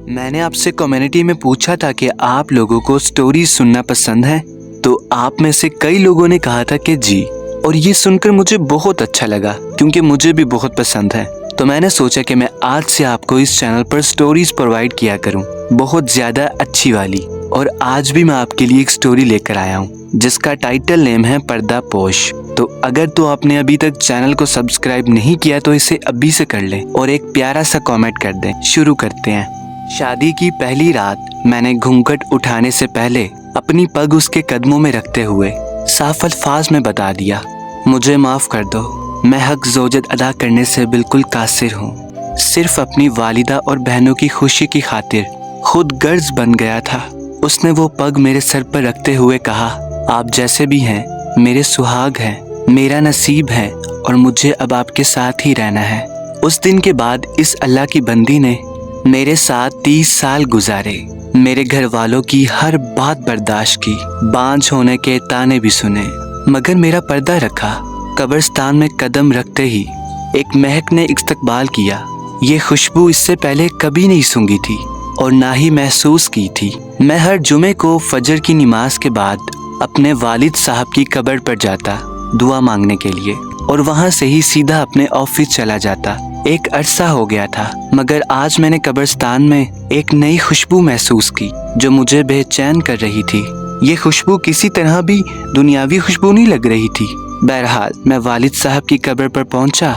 میں نے آپ سے کمیونٹی میں پوچھا تھا کہ آپ لوگوں کو سٹوری سننا پسند ہے، تو آپ میں سے کئی لوگوں نے کہا تھا کہ جی، اور یہ سن کر مجھے بہت اچھا لگا کیونکہ مجھے بھی بہت پسند ہے۔ تو میں نے سوچا کہ میں آج سے آپ کو اس چینل پر سٹوریز پرووائڈ کیا کروں، بہت زیادہ اچھی والی۔ اور آج بھی میں آپ کے لیے ایک سٹوری لے کر آیا ہوں جس کا ٹائٹل نیم ہے پردہ پوش۔ تو اگر تو آپ نے ابھی تک چینل کو سبسکرائب نہیں کیا تو اسے ابھی سے کر لیں اور ایک پیارا سا کامنٹ کر دیں۔ شروع کرتے ہیں۔ شادی کی پہلی رات میں نے گھونگھٹ اٹھانے سے پہلے اپنی پگ اس کے قدموں میں رکھتے ہوئے صاف الفاظ میں بتا دیا، مجھے معاف کر دو، میں حق زوجت ادا کرنے سے بالکل قاصر ہوں، صرف اپنی والدہ اور بہنوں کی خوشی کی خاطر خود غرض بن گیا تھا۔ اس نے وہ پگ میرے سر پر رکھتے ہوئے کہا، آپ جیسے بھی ہیں میرے سہاگ ہیں، میرا نصیب ہے اور مجھے اب آپ کے ساتھ ہی رہنا ہے۔ اس دن کے بعد اس اللہ کی بندی نے میرے ساتھ 30 سال گزارے، میرے گھر والوں کی ہر بات برداشت کی، بانجھ ہونے کے تانے بھی سنے، مگر میرا پردہ رکھا۔ قبرستان میں قدم رکھتے ہی ایک مہک نے استقبال کیا۔ یہ خوشبو اس سے پہلے کبھی نہیں سونگھی تھی اور نہ ہی محسوس کی تھی۔ میں ہر جمعے کو فجر کی نماز کے بعد اپنے والد صاحب کی قبر پر جاتا دعا مانگنے کے لیے، اور وہاں سے ہی سیدھا اپنے آفس چلا جاتا۔ ایک عرصہ ہو گیا تھا، مگر آج میں نے قبرستان میں ایک نئی خوشبو محسوس کی جو مجھے بے چین کر رہی تھی۔ یہ خوشبو کسی طرح بھی دنیاوی خوشبو نہیں لگ رہی تھی۔ بہرحال میں والد صاحب کی قبر پر پہنچا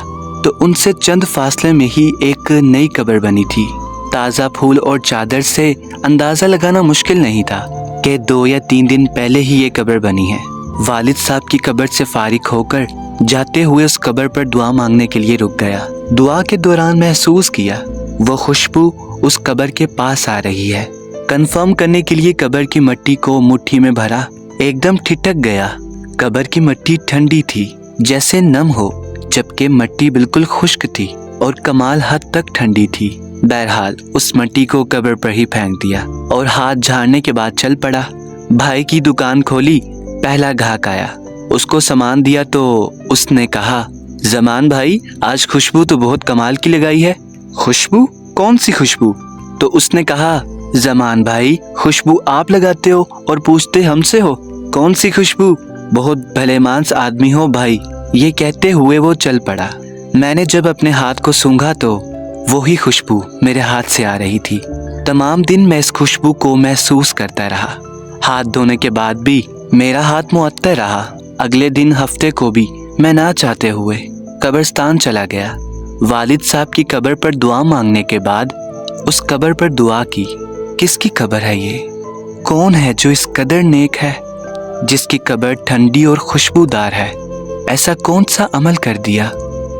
تو ان سے چند فاصلے میں ہی ایک نئی قبر بنی تھی۔ تازہ پھول اور چادر سے اندازہ لگانا مشکل نہیں تھا کہ 2 یا 3 دن پہلے ہی یہ قبر بنی ہے۔ والد صاحب کی قبر سے فارغ ہو کر جاتے ہوئے اس قبر پر دعا مانگنے کے لیے رک گیا۔ دعا کے دوران محسوس کیا وہ خوشبو اس قبر کے پاس آ رہی ہے۔ کنفرم کرنے کے لیے قبر کی مٹی کو مٹھی میں بھرا، ایک دم ٹھٹک گیا۔ قبر کی مٹی ٹھنڈی تھی جیسے نم ہو، جبکہ مٹی بالکل خشک تھی اور کمال حد تک ٹھنڈی تھی۔ بہرحال اس مٹی کو قبر پر ہی پھینک دیا اور ہاتھ جھاڑنے کے بعد چل پڑا۔ بھائی کی دکان کھولی، پہلا گاہک آیا، اس کو سامان دیا تو اس نے کہا، زمان بھائی آج خوشبو تو بہت کمال کی لگائی ہے۔ خوشبو؟ کون سی خوشبو؟ تو اس نے کہا، زمان بھائی خوشبو آپ لگاتے ہو اور پوچھتے ہم سے ہو کون سی خوشبو؟ بہت بھلے مانس آدمی ہو بھائی۔ یہ کہتے ہوئے وہ چل پڑا۔ میں نے جب اپنے ہاتھ کو سونگھا تو وہی خوشبو میرے ہاتھ سے آ رہی تھی۔ تمام دن میں اس خوشبو کو محسوس کرتا رہا۔ ہاتھ دھونے کے بعد بھی میرا ہاتھ معطر رہا۔ اگلے دن ہفتے کو بھی میں نہ چاہتے ہوئے قبرستان چلا گیا۔ والد صاحب کی قبر پر دعا مانگنے کے بعد اس قبر پر دعا کی۔ کس کی قبر ہے یہ؟ کون ہے جو اس قدر نیک ہے، جس کی قبر ٹھنڈی اور خوشبودار ہے؟ ایسا کون سا عمل کر دیا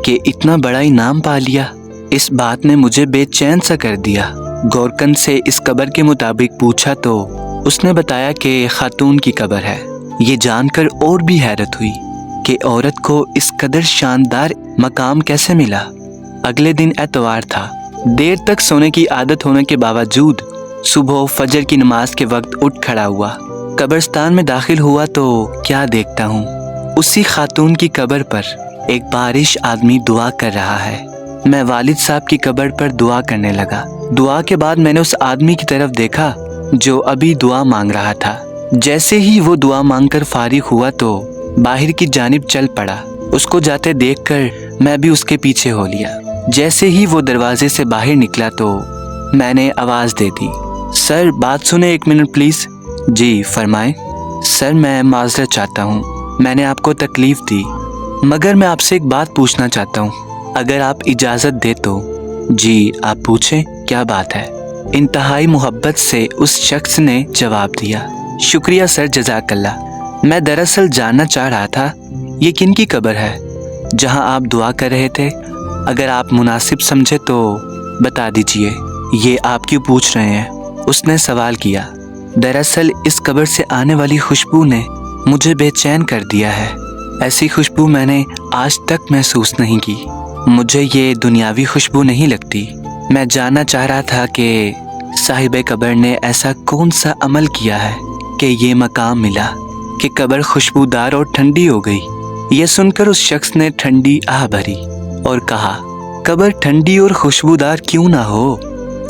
کہ اتنا بڑا انعام پا لیا؟ اس بات نے مجھے بے چین سا کر دیا۔ گورکن سے اس قبر کے مطابق پوچھا تو اس نے بتایا کہ خاتون کی قبر ہے۔ یہ جان کر اور بھی حیرت ہوئی کہ عورت کو اس قدر شاندار مقام کیسے ملا۔ اگلے دن اتوار تھا۔ دیر تک سونے کی عادت ہونے کے باوجود صبح فجر کی نماز کے وقت اٹھ کھڑا ہوا۔ قبرستان میں داخل ہوا تو کیا دیکھتا ہوں، اسی خاتون کی قبر پر ایک بارش آدمی دعا کر رہا ہے۔ میں والد صاحب کی قبر پر دعا کرنے لگا۔ دعا کے بعد میں نے اس آدمی کی طرف دیکھا جو ابھی دعا مانگ رہا تھا۔ جیسے ہی وہ دعا مانگ کر فارغ ہوا تو باہر کی جانب چل پڑا۔ اس کو جاتے دیکھ کر میں بھی اس کے پیچھے ہو لیا۔ جیسے ہی وہ دروازے سے باہر نکلا تو میں نے آواز دے دی، سر بات سنیں 1 منٹ پلیز۔ جی فرمائیں۔ سر میں معذرت چاہتا ہوں، میں نے آپ کو تکلیف دی، مگر میں آپ سے ایک بات پوچھنا چاہتا ہوں، اگر آپ اجازت دے تو۔ جی آپ پوچھیں، کیا بات ہے؟ انتہائی محبت سے اس شخص نے جواب دیا، شکریہ سر، جزاک اللہ۔ میں دراصل جاننا چاہ رہا تھا یہ کن کی قبر ہے جہاں آپ دعا کر رہے تھے؟ اگر آپ مناسب سمجھے تو بتا دیجئے۔ یہ آپ کیوں پوچھ رہے ہیں؟ اس نے سوال کیا۔ دراصل اس قبر سے آنے والی خوشبو نے مجھے بے چین کر دیا ہے۔ ایسی خوشبو میں نے آج تک محسوس نہیں کی۔ مجھے یہ دنیاوی خوشبو نہیں لگتی۔ میں جاننا چاہ رہا تھا کہ صاحب قبر نے ایسا کون سا عمل کیا ہے کہ یہ مقام ملا کہ قبر خوشبودار اور ٹھنڈی ہو گئی۔ یہ سن کر اس شخص نے ٹھنڈی آہ بھری اور کہا، قبر ٹھنڈی اور خوشبودار کیوں نہ ہو،